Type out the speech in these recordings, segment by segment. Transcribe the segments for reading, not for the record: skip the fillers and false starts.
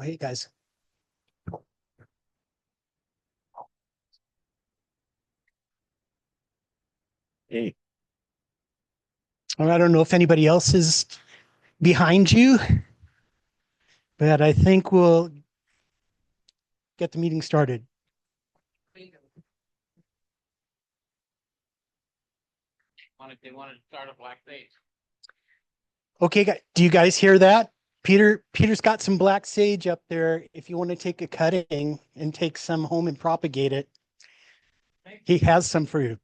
hey guys. Hey. I don't know if anybody else is behind you, but I think we'll get the meeting started. They wanted to start a black sage. Okay, do you guys hear that? Peter's got some black sage up there. If you want to take a cutting and take some home and propagate it, he has some for you.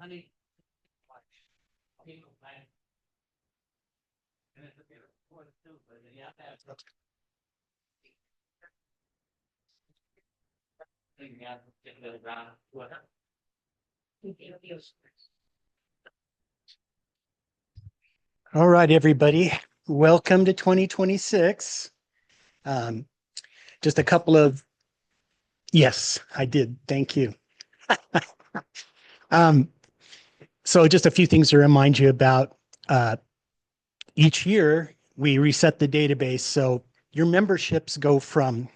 Honey. All right, everybody. Welcome to 2026. Just a couple of, yes, I did. Thank you. So just a few things to remind you about. Each year, we reset the database. So your memberships go from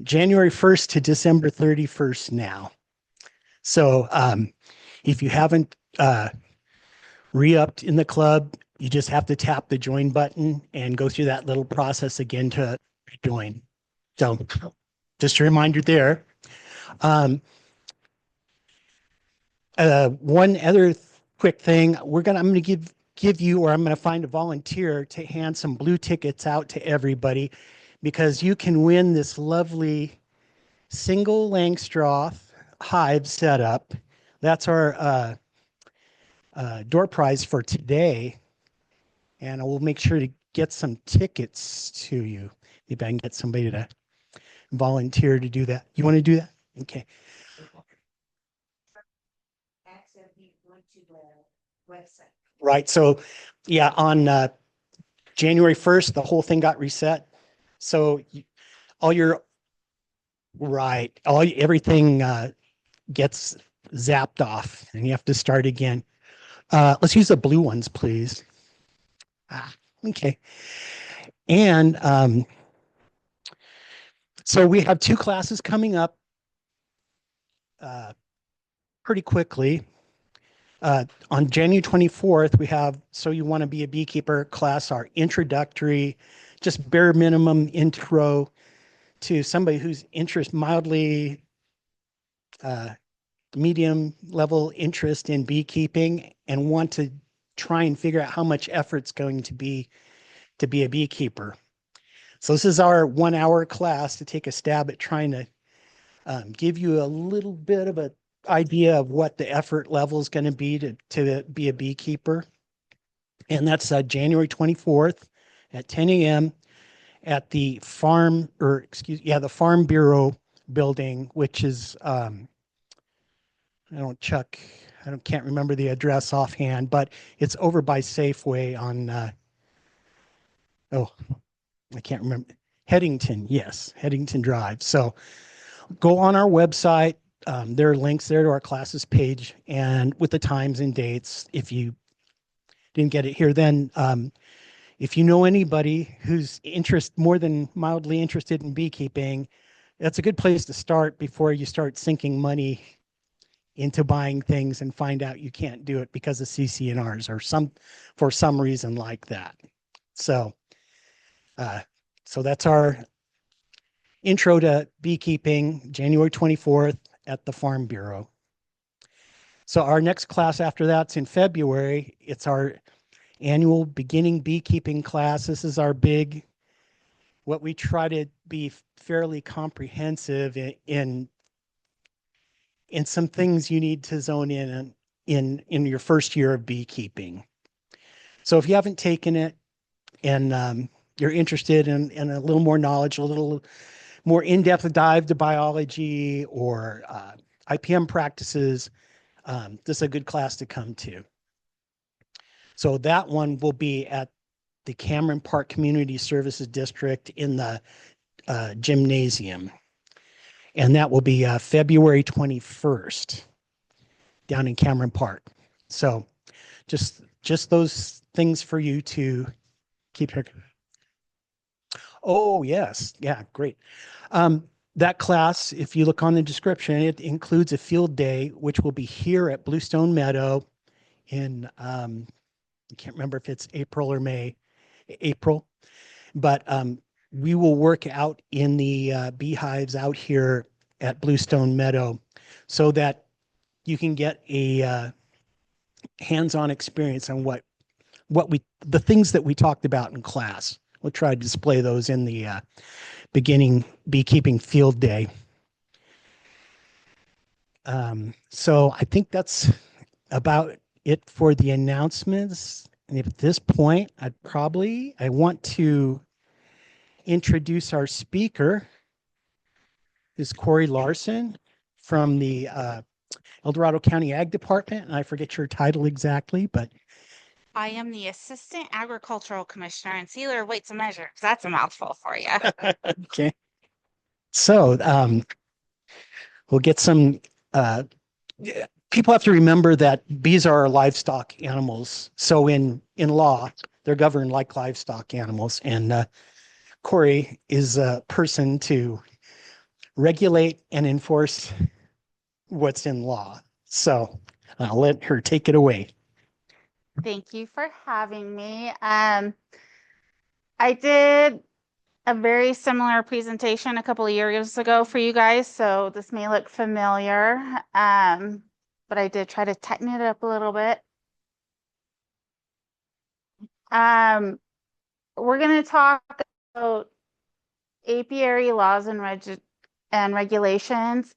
January 1st to December 31st now. So if you haven't re-upped in the club, you just have to tap the join button and go through that little process again to join. So just a reminder there. One other quick thing, I'm going to give you, or I'm going to find a volunteer to hand some blue tickets out to everybody, because you can win this lovely single Langstroth hive setup. That's our door prize for today. And I will make sure to get some tickets to you. Maybe I can get somebody to volunteer to do that. You want to do that? Okay. Right. So, yeah, on January 1st, the whole thing got reset. So all your, right, everything gets zapped off and you have to start again. Let's use the blue ones, please. Okay. And so we have two classes coming up pretty quickly. On January 24th, we have So You Want to Be a Beekeeper class, our introductory, just bare minimum intro to somebody who's mildly medium level interest in beekeeping and want to try and figure out how much effort's going to be a beekeeper. So this is our 1 hour class to take a stab at trying to give you a little bit of an idea of what the effort level is going to be be a beekeeper. And that's January 24th at 10 a.m. at the Farm Bureau building, which is, can't remember the address offhand, but it's over by Safeway on, I can't remember. Headington Drive. So go on our website. There are links there to our classes page and with the times and dates. If you didn't get it here, then if you know anybody who's more than mildly interested in beekeeping, that's a good place to start before you start sinking money into buying things and find out you can't do it because of CC&Rs or for some reason like that. So that's our intro to beekeeping, January 24th at the Farm Bureau. So our next class after that's in February. It's our annual beginning beekeeping class. This is our big, what we try to be fairly comprehensive in some things you need to zone in your first year of beekeeping. So if you haven't taken it and you're interested in a little more knowledge, a little more in-depth dive to biology or IPM practices, this is a good class to come to. So that one will be at the Cameron Park Community Services District in the gymnasium. And that will be February 21st down in Cameron Park. So just those things for you to keep here. Oh, yes. Yeah, great. That class, if you look on the description, it includes a field day, which will be here at Bluestone Meadow in, I can't remember if it's April or May, April, but we will work out in the beehives out here at Bluestone Meadow so that you can get a hands-on experience on the things that we talked about in class. We'll try to display those in the beginning beekeeping field day. So I think that's about it for the announcements. And at this point, I want to introduce our speaker, is Corrie Larsen from the El Dorado County Ag Department. And I forget your title exactly, but I am the Assistant Agricultural Commissioner and Sealer Weights and Measures. That's a mouthful for you. okay. So we'll get some people have to remember that bees are livestock animals. So in law, they're governed like livestock animals. And Corrie is a person to regulate and enforce what's in law. So I'll let her take it away. Thank you for having me. I did a very similar presentation a couple of years ago for you guys, so this may look familiar, but I did try to tighten it up a little bit. We're going to talk about apiary laws and regulations.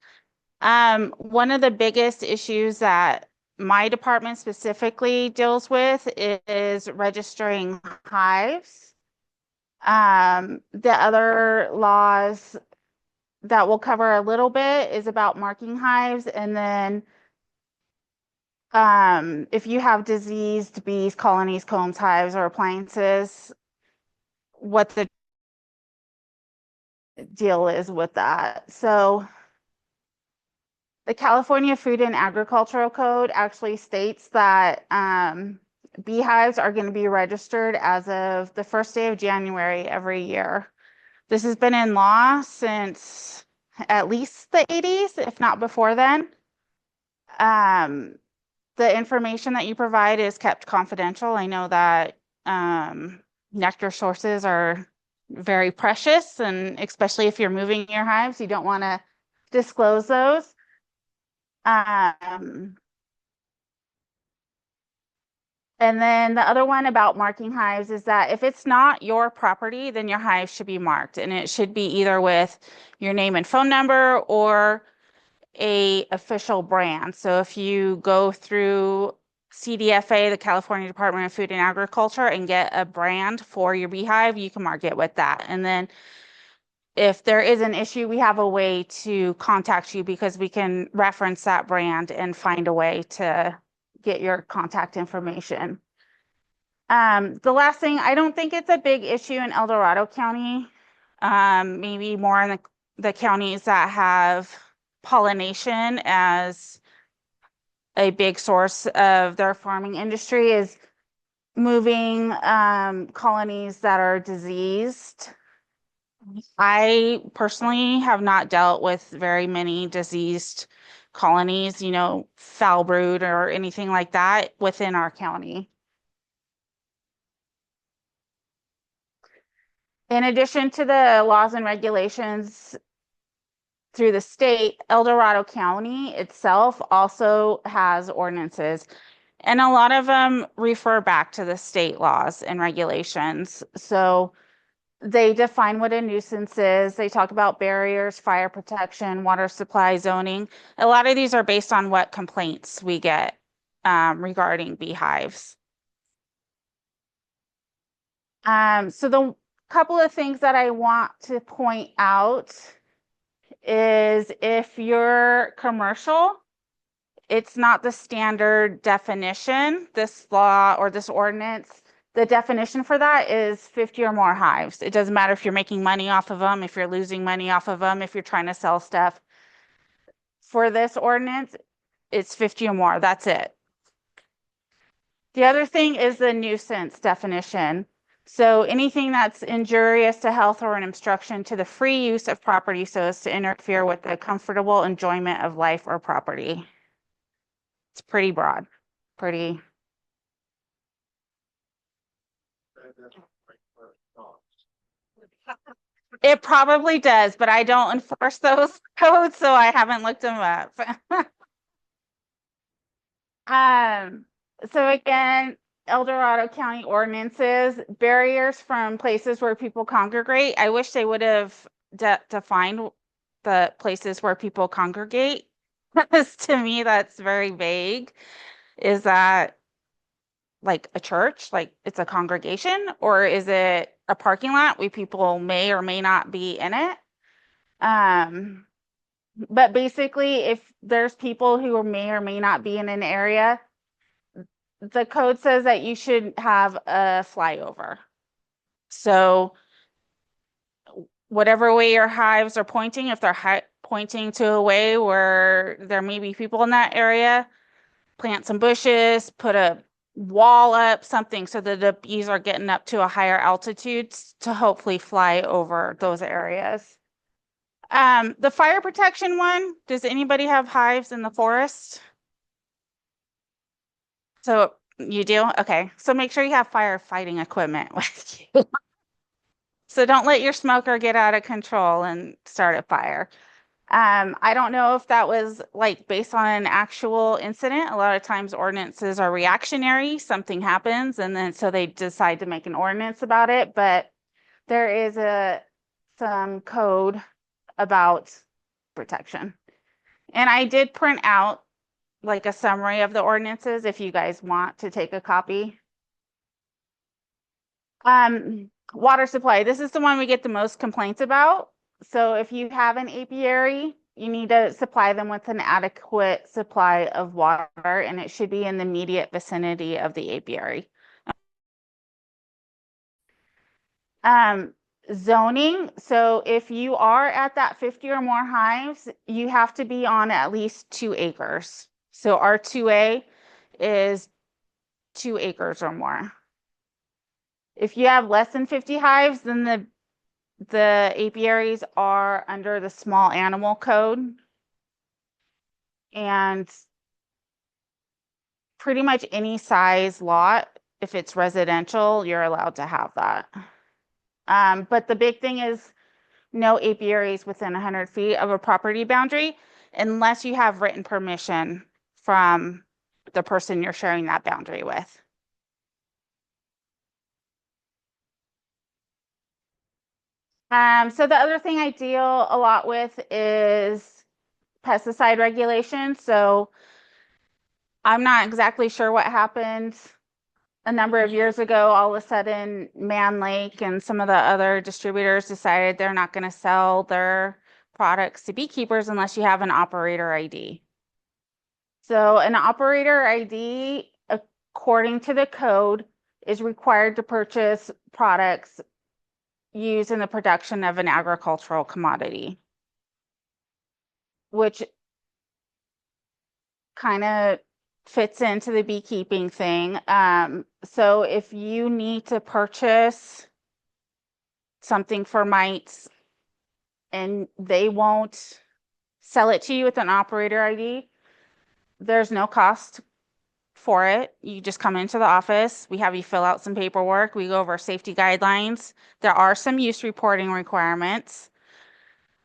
One of the biggest issues that my department specifically deals with is registering hives. The other laws that we'll cover a little bit is about marking hives, and then if you have diseased bees, colonies, combs, hives, or appliances, what the deal is with that. So the California Food and Agricultural Code actually states that beehives are going to be registered as of the first day of January every year. This has been in law since at least the 80s, if not before then. The information that you provide is kept confidential. I know that nectar sources are very precious, and especially if you're moving your hives, you don't want to disclose those. And then the other one about marking hives is that if it's not your property, then your hive should be marked, and it should be either with your name and phone number or a official brand. So if you go through CDFA, the California Department of Food and Agriculture, and get a brand for your beehive, you can mark it with that. And then if there is an issue, we have a way to contact you because we can reference that brand and find a way to get your contact information. The last thing, I don't think it's a big issue in El Dorado County, maybe more in the counties that have pollination as a big source of their farming industry, is moving colonies that are diseased. I personally have not dealt with very many diseased colonies, foul brood or anything like that within our county. In addition to the laws and regulations through the state, El Dorado County itself also has ordinances, and a lot of them refer back to the state laws and regulations. So they define what a nuisance is. They talk about barriers, fire protection, water supply, zoning. A lot of these are based on what complaints we get regarding beehives. So the couple of things that I want to point out is if you're commercial, it's not the standard definition. This law or this ordinance, the definition for that is 50 or more hives. It doesn't matter if you're making money off of them, if you're losing money off of them, if you're trying to sell stuff. For this ordinance, it's 50 or more. That's it. The other thing is the nuisance definition. So anything that's injurious to health or an obstruction to the free use of property so as to interfere with the comfortable enjoyment of life or property. It's pretty broad, pretty. It probably does, but I don't enforce those codes, so I haven't looked them up. So again, El Dorado County ordinances, barriers from places where people congregate. I wish they would have defined the places where people congregate. Because to me, that's very vague. Is that like a church, like it's a congregation, or is it a parking lot where people may or may not be in it? But basically, if there's people who may or may not be in an area, the code says that you should have a flyover. So whatever way your hives are pointing, if they're pointing to a way where there may be people in that area, plant some bushes, put a wall up, something so that the bees are getting up to a higher altitude to hopefully fly over those areas. The fire protection one, does anybody have hives in the forest? So you do? Okay. So make sure you have firefighting equipment with you. So don't let your smoker get out of control and start a fire. I don't know if that was like based on an actual incident. A lot of times ordinances are reactionary. Something happens and then so they decide to make an ordinance about it. But there is some code about protection. And I did print out like a summary of the ordinances if you guys want to take a copy. Water supply. This is the one we get the most complaints about. So if you have an apiary, you need to supply them with an adequate supply of water, and it should be in the immediate vicinity of the apiary. Zoning. So if you are at that 50 or more hives, you have to be on at least 2 acres. So R2A is 2 acres or more. If you have less than 50 hives, then the apiaries are under the small animal code. And pretty much any size lot, if it's residential, you're allowed to have that. But the big thing is no apiaries within 100 feet of a property boundary unless you have written permission from the person you're sharing that boundary with. So the other thing I deal a lot with is pesticide regulation. So I'm not exactly sure what happened a number of years ago. All of a sudden, Man Lake and some of the other distributors decided they're not going to sell their products to beekeepers unless you have an operator ID. So an operator ID, according to the code, is required to purchase products used in the production of an agricultural commodity, which kind of fits into the beekeeping thing. So if you need to purchase something for mites and they won't sell it to you with an operator ID, there's no cost for it. You just come into the office, we have you fill out some paperwork, we go over safety guidelines. There are some use reporting requirements.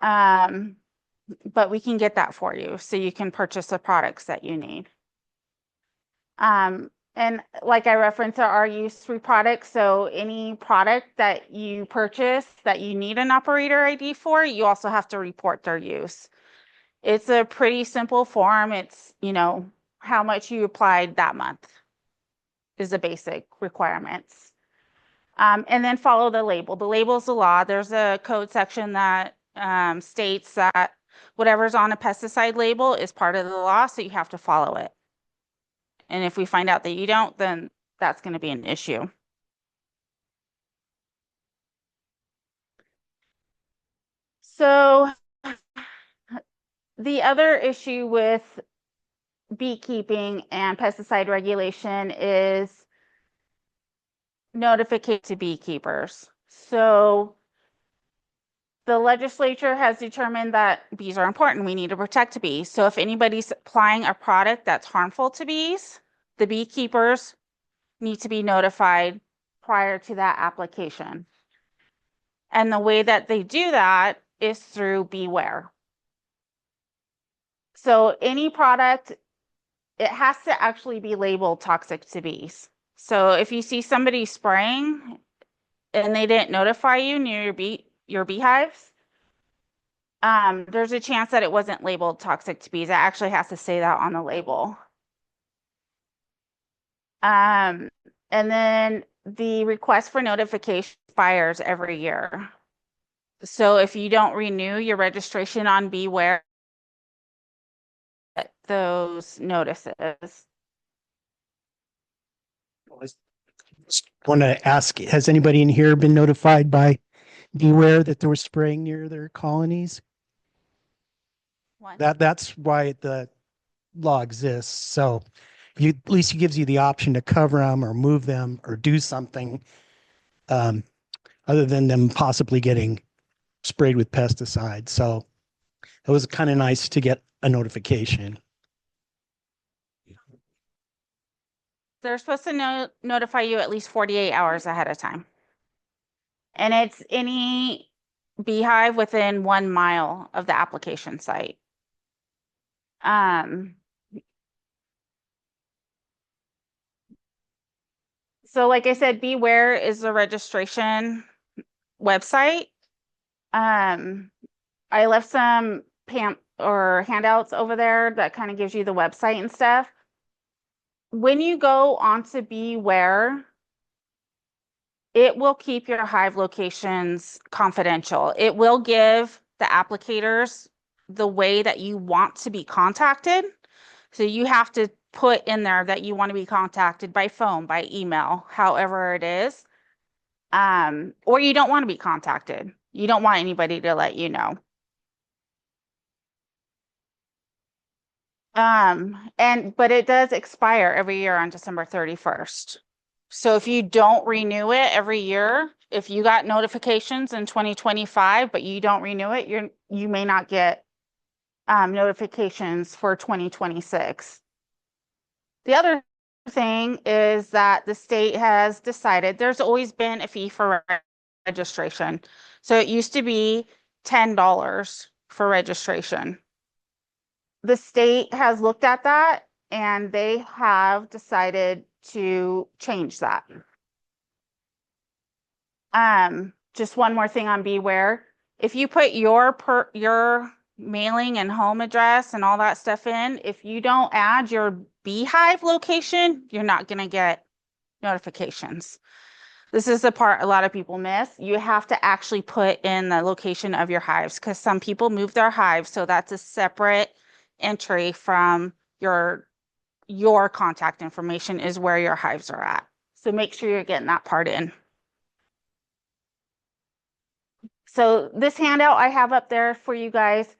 But we can get that for you so you can purchase the products that you need. And like I referenced, there are use-free products. So any product that you purchase that you need an operator ID for, you also have to report their use. It's a pretty simple form. It's, how much you applied that month is the basic requirements. And then follow the label. The label is the law. There's a code section that states that whatever's on a pesticide label is part of the law, so you have to follow it. And if we find out that you don't, then that's going to be an issue. So the other issue with beekeeping and pesticide regulation is notification to beekeepers. So the legislature has determined that bees are important. We need to protect bees. So if anybody's applying a product that's harmful to bees, the beekeepers need to be notified prior to that application. And the way that they do that is through Beware. So any product, it has to actually be labeled toxic to bees. So if you see somebody spraying and they didn't notify you near your beehives, there's a chance that it wasn't labeled toxic to bees. It actually has to say that on the label. And then the request for notification expires every year. So if you don't renew your registration on Beware, those notices. Want to ask, has anybody in here been notified by Beware that there was spraying near their colonies? One. That's why the law exists. So you, at least it gives you the option to cover them or move them or do something other than them possibly getting sprayed with pesticides. So it was kind of nice to get a notification. They're supposed to notify you at least 48 hours ahead of time. And it's any beehive within 1 mile of the application site. So like I said, Beware is the registration website. I left some handouts over there that kind of gives you the website and stuff. When you go onto Beware, it will keep your hive locations confidential. It will give the applicators the way that you want to be contacted. So you have to put in there that you want to be contacted by phone, by email, however it is. Or you don't want to be contacted. You don't want anybody to let you know. But it does expire every year on December 31st. So if you don't renew it every year, if you got notifications in 2025, but you don't renew it, you may not get notifications for 2026. The other thing is that the state has decided there's always been a fee for registration. So it used to be $10 for registration. The state has looked at that and they have decided to change that. Just one more thing on Beware. If you put your mailing and home address and all that stuff in, if you don't add your beehive location, you're not going to get notifications. This is the part a lot of people miss. You have to actually put in the location of your hives because some people move their hives. So that's a separate entry from your contact information is where your hives are at. So make sure you're getting that part in. So this handout I have up there for you guys.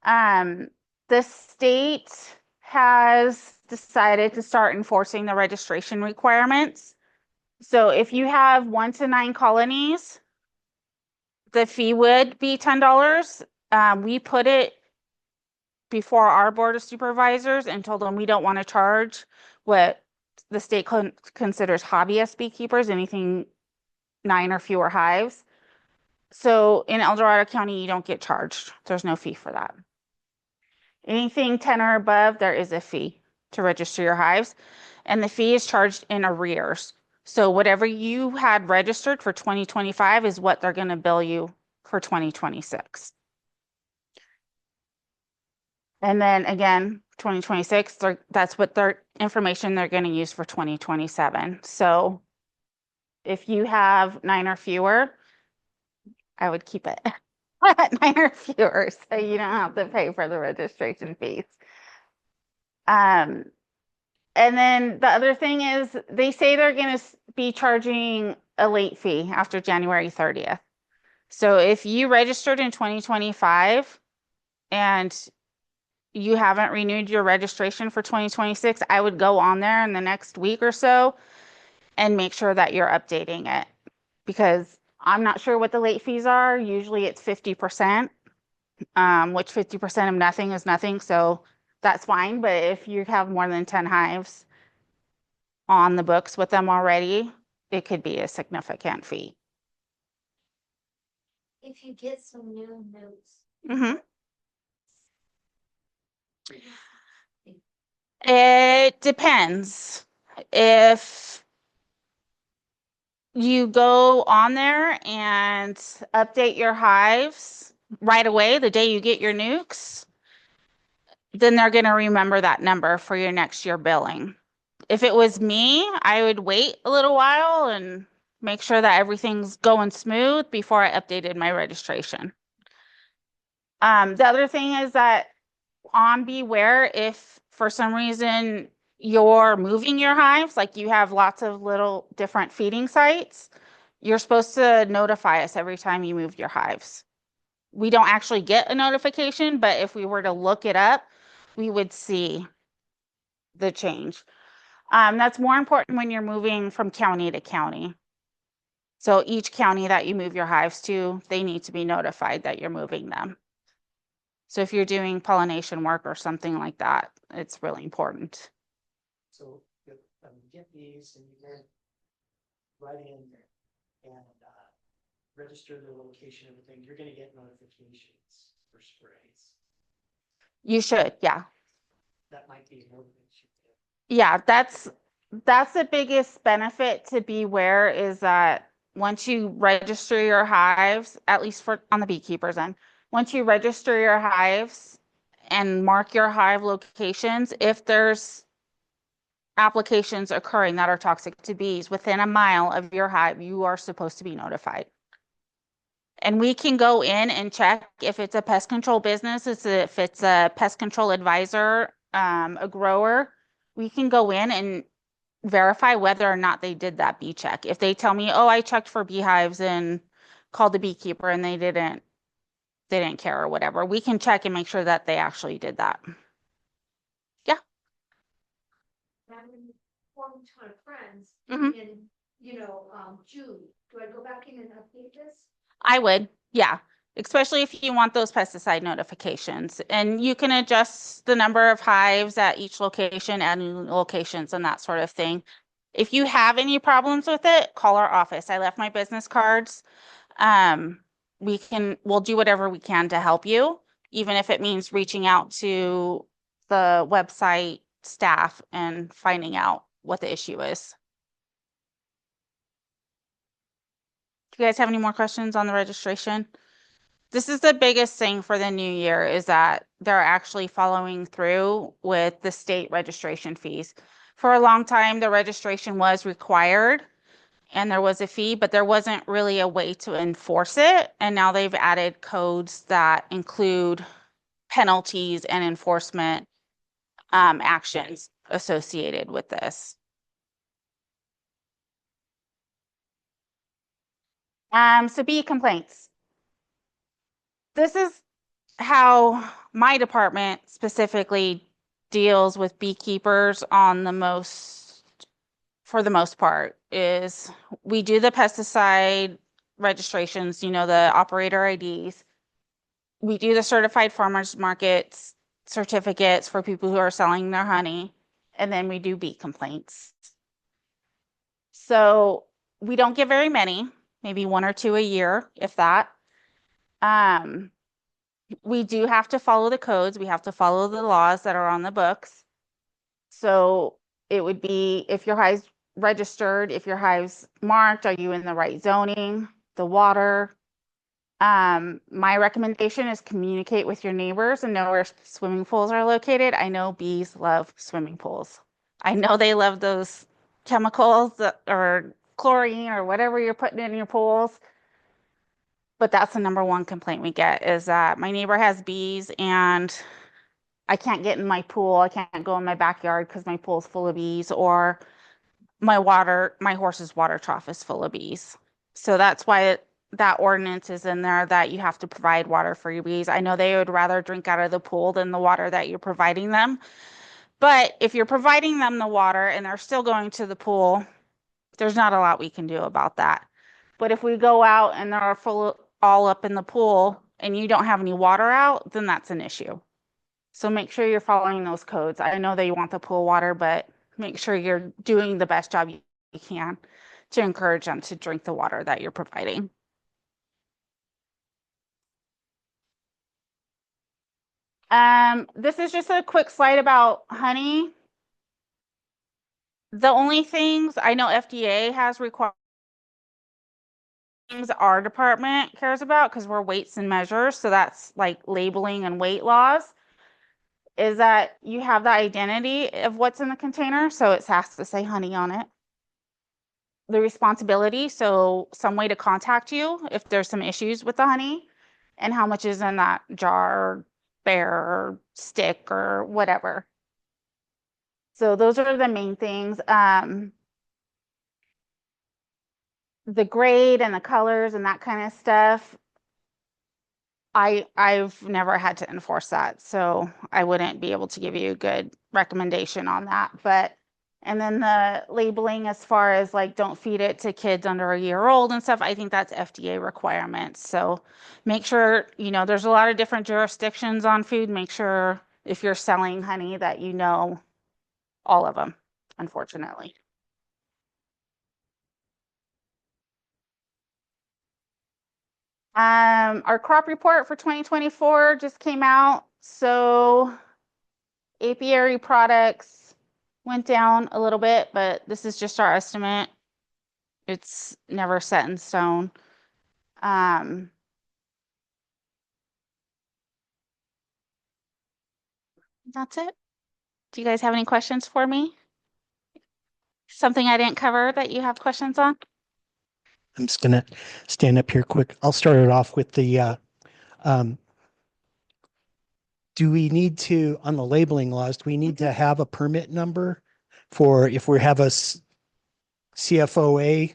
The state has decided to start enforcing the registration requirements. So if you have 1 to 9 colonies, the fee would be $10. We put it before our board of supervisors and told them we don't want to charge what the state considers hobbyist beekeepers, anything 9 or fewer hives. So in El Dorado County, you don't get charged. There's no fee for that. Anything 10 or above, there is a fee to register your hives, and the fee is charged in arrears. So whatever you had registered for 2025 is what they're going to bill you for 2026. And then again, 2026, that's what their information they're going to use for 2027. So if you have 9 or fewer, I would keep it at 9 or fewer so you don't have to pay for the registration fees. And then the other thing is they say they're going to be charging a late fee after January 30th. So if you registered in 2025 and you haven't renewed your registration for 2026, I would go on there in the next week or so and make sure that you're updating it, because I'm not sure what the late fees are. Usually it's 50%, which 50% of nothing is nothing, so that's fine. But if you have more than 10 hives on the books with them already, it could be a significant fee. If you get some new notes. Mhm. It depends. If you go on there and update your hives right away, the day you get your nukes, then they're going to remember that number for your next year billing. If it was me, I would wait a little while and make sure that everything's going smooth before I updated my registration. The other thing is that on Beware, if for some reason you're moving your hives, like you have lots of little different feeding sites, you're supposed to notify us every time you move your hives. We don't actually get a notification, but if we were to look it up, we would see the change. That's more important when you're moving from county to county. So each county that you move your hives to, they need to be notified that you're moving them. So if you're doing pollination work or something like that, it's really important. So get these and you then write in and register the location, everything. You're going to get notifications for sprays. You should, yeah. That might be more than Yeah, that's the biggest benefit to Beware, is that once you register your hives, at least for on the beekeepers end, once you register your hives and mark your hive locations, if there's applications occurring that are toxic to bees within a mile of your hive, you are supposed to be notified. And we can go in and check if it's a pest control business, if it's a pest control advisor, a grower, we can go in and verify whether or not they did that bee check. If they tell me, oh, I checked for beehives and called the beekeeper and they didn't care or whatever, we can check and make sure that they actually did that. Yeah. I'm forming a ton of friends Mhm. in, June. Do I go back in and update this? I would, yeah, especially if you want those pesticide notifications. And you can adjust the number of hives at each location, add new locations and that sort of thing. If you have any problems with it, call our office. I left my business cards. We'll do whatever we can to help you, even if it means reaching out to the website staff and finding out what the issue is. Do you guys have any more questions on the registration? This is the biggest thing for the new year, is that they're actually following through with the state registration fees. For a long time, the registration was required and there was a fee, but there wasn't really a way to enforce it. And now they've added codes that include penalties and enforcement actions associated with this. So bee complaints. This is how my department specifically deals with beekeepers for the most part, is we do the pesticide registrations, the operator IDs. We do the certified farmers markets certificates for people who are selling their honey, and then we do bee complaints. So we don't get very many, maybe 1 or 2 a year, if that. We do have to follow the codes. We have to follow the laws that are on the books. So it would be, if your hive's registered, if your hive's marked, are you in the right zoning, the water? My recommendation is communicate with your neighbors and know where swimming pools are located. I know bees love swimming pools. I know they love those chemicals or chlorine or whatever you're putting in your pools. But that's the number one complaint we get, is that my neighbor has bees and I can't get in my pool. I can't go in my backyard because my pool's full of bees, or my horse's water trough is full of bees. So that's why that ordinance is in there, that you have to provide water for your bees. I know they would rather drink out of the pool than the water that you're providing them. But if you're providing them the water and they're still going to the pool, there's not a lot we can do about that. But if we go out and they're all up in the pool and you don't have any water out, then that's an issue. So make sure you're following those codes. I know that you want the pool water, but make sure you're doing the best job you can to encourage them to drink the water that you're providing. This is just a quick slide about honey. The only things I know FDA has required things our department cares about, because we're weights and measures, so that's like labeling and weight laws, is that you have the identity of what's in the container, so it has to say honey on it. The responsibility, so some way to contact you if there's some issues with the honey, and how much is in that jar, or bear, or stick, or whatever. So those are the main things. The grade and the colors and that kind of stuff, I've never had to enforce that, so I wouldn't be able to give you a good recommendation on that. But and then the labeling, as far as like don't feed it to kids under a year old and stuff, I think that's FDA requirements. So make sure, you know, there's a lot of different jurisdictions on food. Make sure if you're selling honey that you know all of them, unfortunately. Our crop report for 2024 just came out. So apiary products went down a little bit, but this is just our estimate. It's never set in stone. That's it. Do you guys have any questions for me? Something I didn't cover that you have questions on? I'm just gonna stand up here quick. I'll start it off with the, do we need to, on the labeling laws, do we need to have a permit number for if we have a CFOA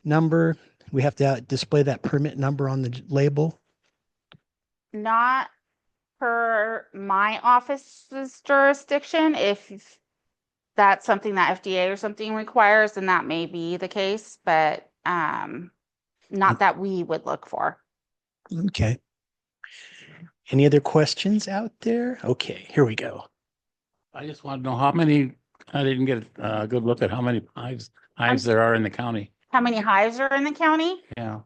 number? We have to display that permit number on the label? Not per my office's jurisdiction. If that's something that FDA or something requires, then that may be the case, but not that we would look for. Okay. Any other questions out there? Okay, here we go. I just want to know how many, I didn't get a good look at how many hives there are in the county. How many hives are in the county? Yeah.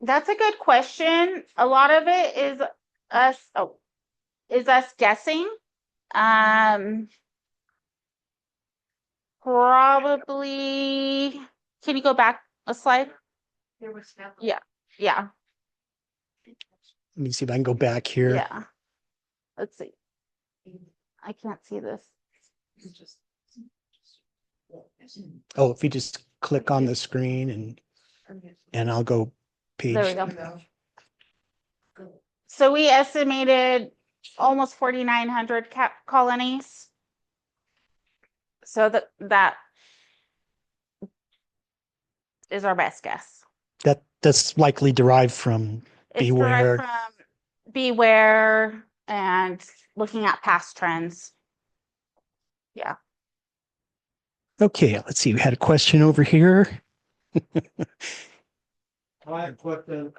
That's a good question. A lot of it is us guessing. Probably, can you go back a slide? There was that. Yeah, yeah, Let me see if I can go back here. yeah. Let's see. I can't see this. Oh, if you just click on the screen and I'll go page. There we go. So we estimated almost 4,900 colonies. So that is our best guess. That's likely derived from It's Beware. derived from Beware and looking at past trends. Yeah. Okay, let's see. We had a question over here. I have a question.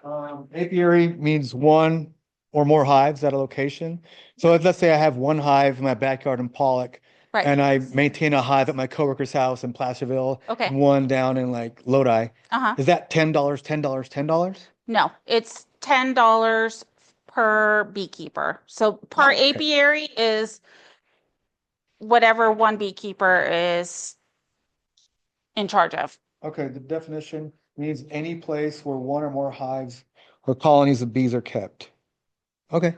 Apiary means one or more hives at a location. So let's say I have one hive in my backyard in Pollock, Right. and I maintain a hive at my coworker's house in Placerville. Okay. And one down in like Lodi. Uh-huh. Is that $10, $10, $10? No, it's $10 per beekeeper. So per Okay. apiary is whatever one beekeeper is in charge of. Okay, the definition means any place where one or more hives or colonies of bees are kept. Okay.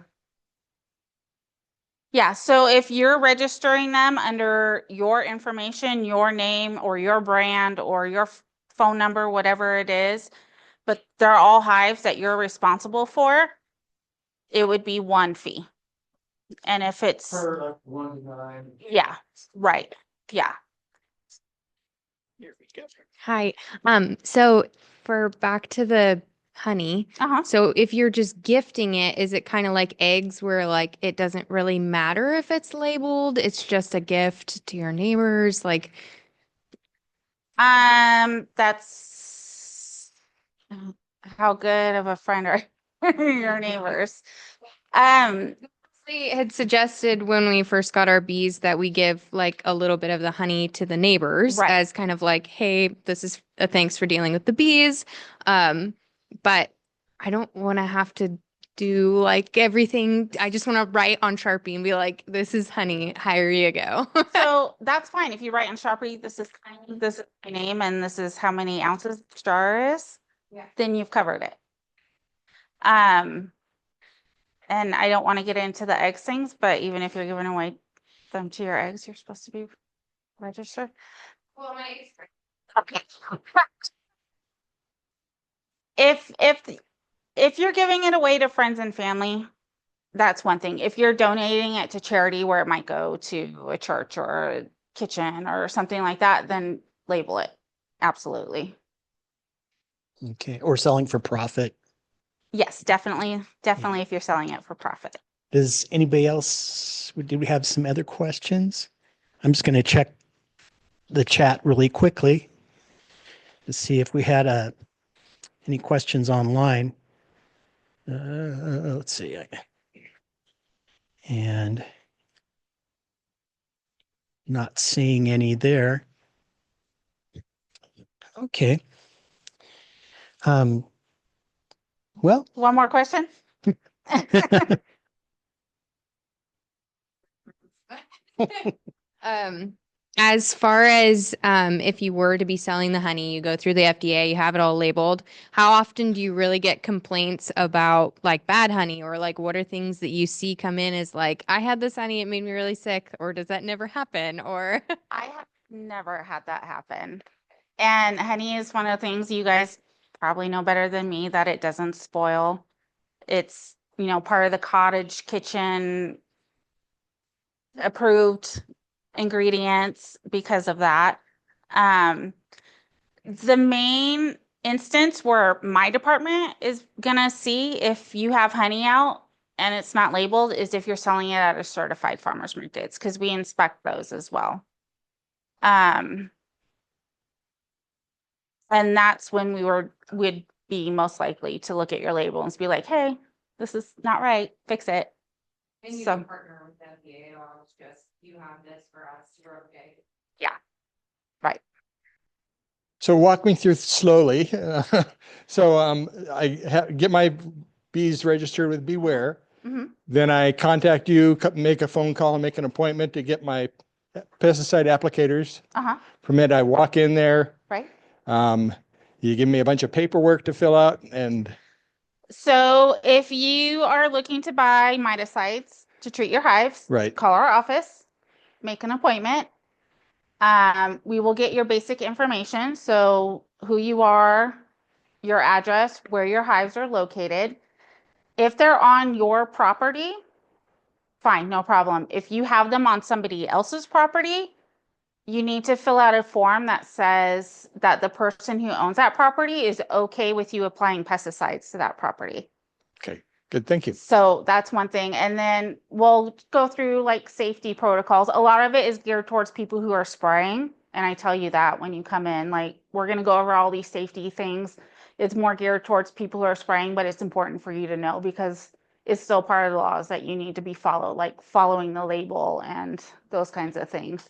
Yeah, so if you're registering them under your information, your name or your brand or your phone number, whatever it is, but they're all hives that you're responsible for, it would be one fee. And if it's, Per like 1 to 9. yeah, right, yeah. Here we go. Hi. So for back to the honey. Uh-huh. So if you're just gifting it, is it kind of like eggs where like it doesn't really matter if it's labeled? It's just a gift to your neighbors? Like, That's how good of a friend are your neighbors? Um, they had suggested when we first got our bees that we give like a little bit of the honey to the neighbors Right. as kind of like, hey, this is a thanks for dealing with the bees. But I don't want to have to do like everything. I just want to write on Sharpie and be like, this is honey. Here you go. so that's fine. If you write on Sharpie, this is my name and this is how many ounces the jar is, then you've covered it. And I don't want to get into the eggs things, but even if you're giving away them to your eggs, you're supposed to be registered. Well, Okay. If you're giving it away to friends and family, that's one thing. If you're donating it to charity where it might go to a church or a kitchen or something like that, then label it. Absolutely. Okay, or selling for profit. Yes, definitely. Definitely if you're selling it for profit. Does anybody else, did we have some other questions? I'm just going to check the chat really quickly to see if we had any questions online. Let's see. And not seeing any there. Okay. Well, One more question? As far as if you were to be selling the honey, you go through the FDA, you have it all labeled. How often do you really get complaints about like bad honey, or like what are things that you see come in as like, I had this honey, it made me really sick, or does that never happen? Or I have never had that happen. And honey is one of the things you guys probably know better than me that it doesn't spoil. It's, part of the cottage kitchen approved ingredients because of that. The main instance where my department is gonna see if you have honey out and it's not labeled is if you're selling it at a certified farmers markets, because we inspect those as well. And that's when would be most likely to look at your label and be like, hey, this is not right, fix it. and you So- don't partner with the FDA at all, it's just you have this for us, we're okay. Right. So walk me through slowly. So I get my bees registered with Beware. Mhm. Then I contact you, make a phone call and make an appointment to get my pesticide applicators Uh-huh. permit. I walk in there. Right. You give me a bunch of paperwork to fill out and So if you are looking to buy miticides to treat your hives, Right. call our office, make an appointment. We will get your basic information. So who you are, your address, where your hives are located. If they're on your property, fine, no problem. If you have them on somebody else's property, you need to fill out a form that says that the person who owns that property is okay with you applying pesticides to that property. okay, good, thank you. So that's one thing. And then we'll go through like safety protocols. A lot of it is geared towards people who are spraying. And I tell you that when you come in, like we're going to go over all these safety things. It's more geared towards people who are spraying, but it's important for you to know because it's still part of the laws that you need to be followed, like following the label and those kinds of things.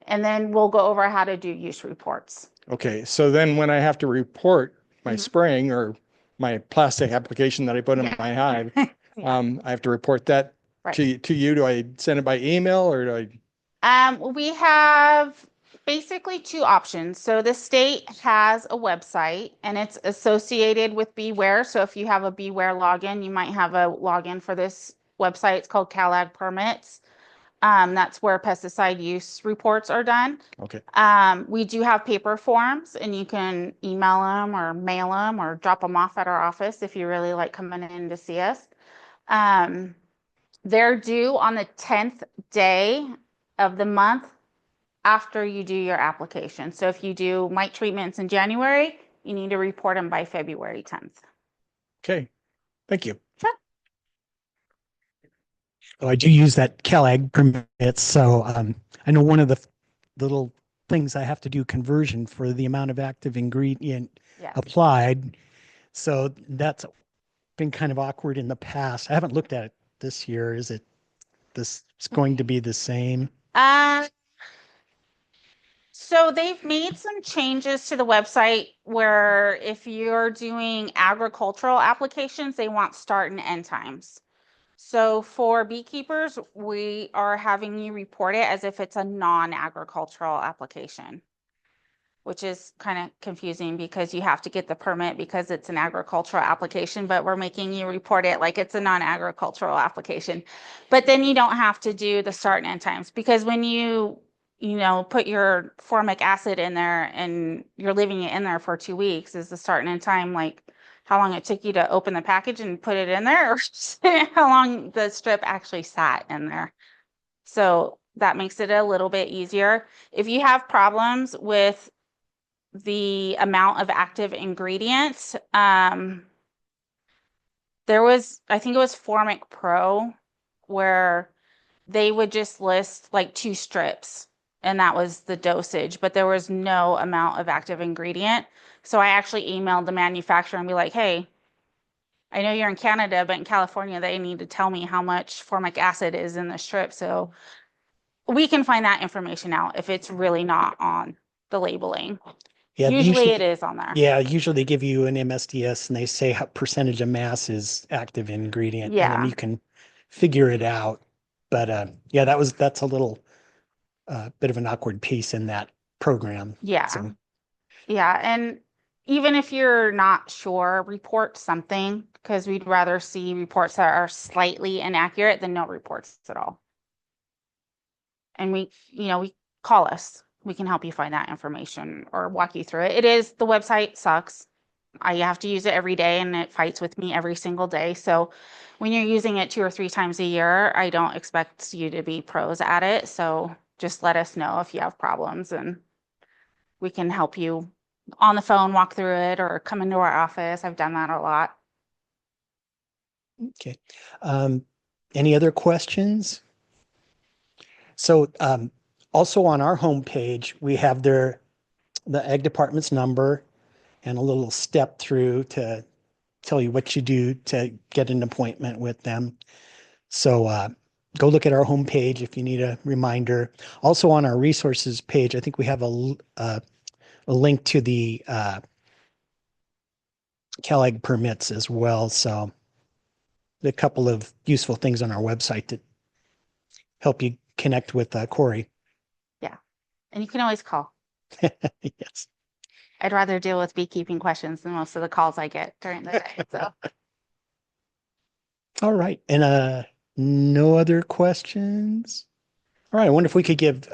And then we'll go over how to do use reports. Okay, so then when I have to report my Mhm. spraying or my plastic application that I put in my hive, I have to report that Right. to you. Do I send it by email or do I? We have basically two options. So the state has a website and it's associated with Beware. So if you have a Beware login, you might have a login for this website. It's called CalAg Permits. That's where pesticide use reports are done. Okay, We do have paper forms and you can email them or mail them or drop them off at our office if you really like coming in to see us. They're due on the 10th day of the month after you do your application. So if you do mite treatments in January, you need to report them by February 10th. Okay, thank you. Oh, I do use that CalAg permits, so I know one of the little things I have to do conversion for the amount of active ingredient Yes. applied. So that's been kind of awkward in the past. I haven't looked at it this year. Is it it's going to be the same? So they've made some changes to the website where if you're doing agricultural applications, they want start and end times. So for beekeepers, we are having you report it as if it's a non-agricultural application, which is kind of confusing because you have to get the permit because it's an agricultural application, but we're making you report it like it's a non-agricultural application. But then you don't have to do the start and end times because when put your formic acid in there and you're leaving it in there for 2 weeks, is the start and end time like how long it took you to open the package and put it in there, or how long the strip actually sat in there? So that makes it a little bit easier. If you have problems with the amount of active ingredients, there was, I think it was Formic Pro, where they would just list like 2 strips and that was the dosage, but there was no amount of active ingredient. So I actually emailed the manufacturer and be like, hey, I know you're in Canada, but in California, they need to tell me how much formic acid is in the strip. So we can find that information out if it's really not on the labeling. Yeah, Usually it is on there. Yeah, usually they give you an MSDS and they say how percentage of mass is active ingredient, and then Yeah. you can figure it out. But yeah, that's a little bit of an awkward piece in that program. Yeah. So, Yeah. And even if you're not sure, report something because we'd rather see reports that are slightly inaccurate than no reports at all. And we call us. We can help you find that information or walk you through it. The website sucks. I have to use it every day and it fights with me every single day. So when you're using it 2 or 3 times a year, I don't expect you to be pros at it. So just let us know if you have problems and we can help you on the phone, walk through it, or come into our office. I've done that a lot. okay. Any other questions? So also on our homepage, we have the ag department's number and a little step through to tell you what you do to get an appointment with them. So go look at our homepage if you need a reminder. Also on our resources page, I think we have a link to the CalAg permits as well. So a couple of useful things on our website to help you connect with Corrie. Yeah. And you can always call. Yes. I'd rather deal with beekeeping questions than most of the calls I get during the day. So All right. And no other questions? All right. I wonder if we could give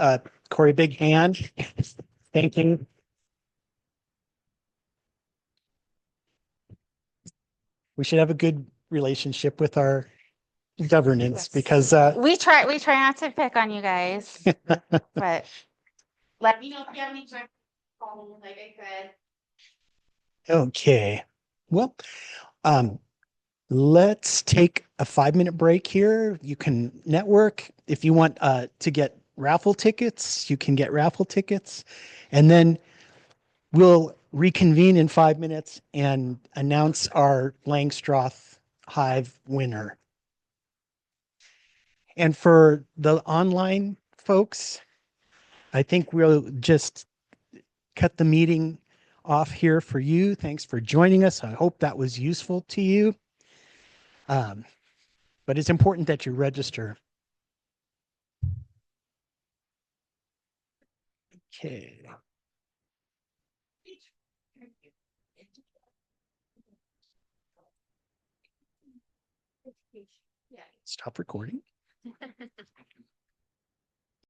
Corrie a big hand. Thank you. We should have a good relationship with our governance because we try not to pick on you guys, but let me know if you have any questions. Like I said. okay. Well, let's take a 5-minute break here. You can network. If you want to get raffle tickets, you can get raffle tickets. And then we'll reconvene in 5 minutes and announce our Langstroth Hive winner. And for the online folks, I think we'll just cut the meeting off here for you. Thanks for joining us. I hope that was useful to you. But it's important that you register. Okay. Stop recording.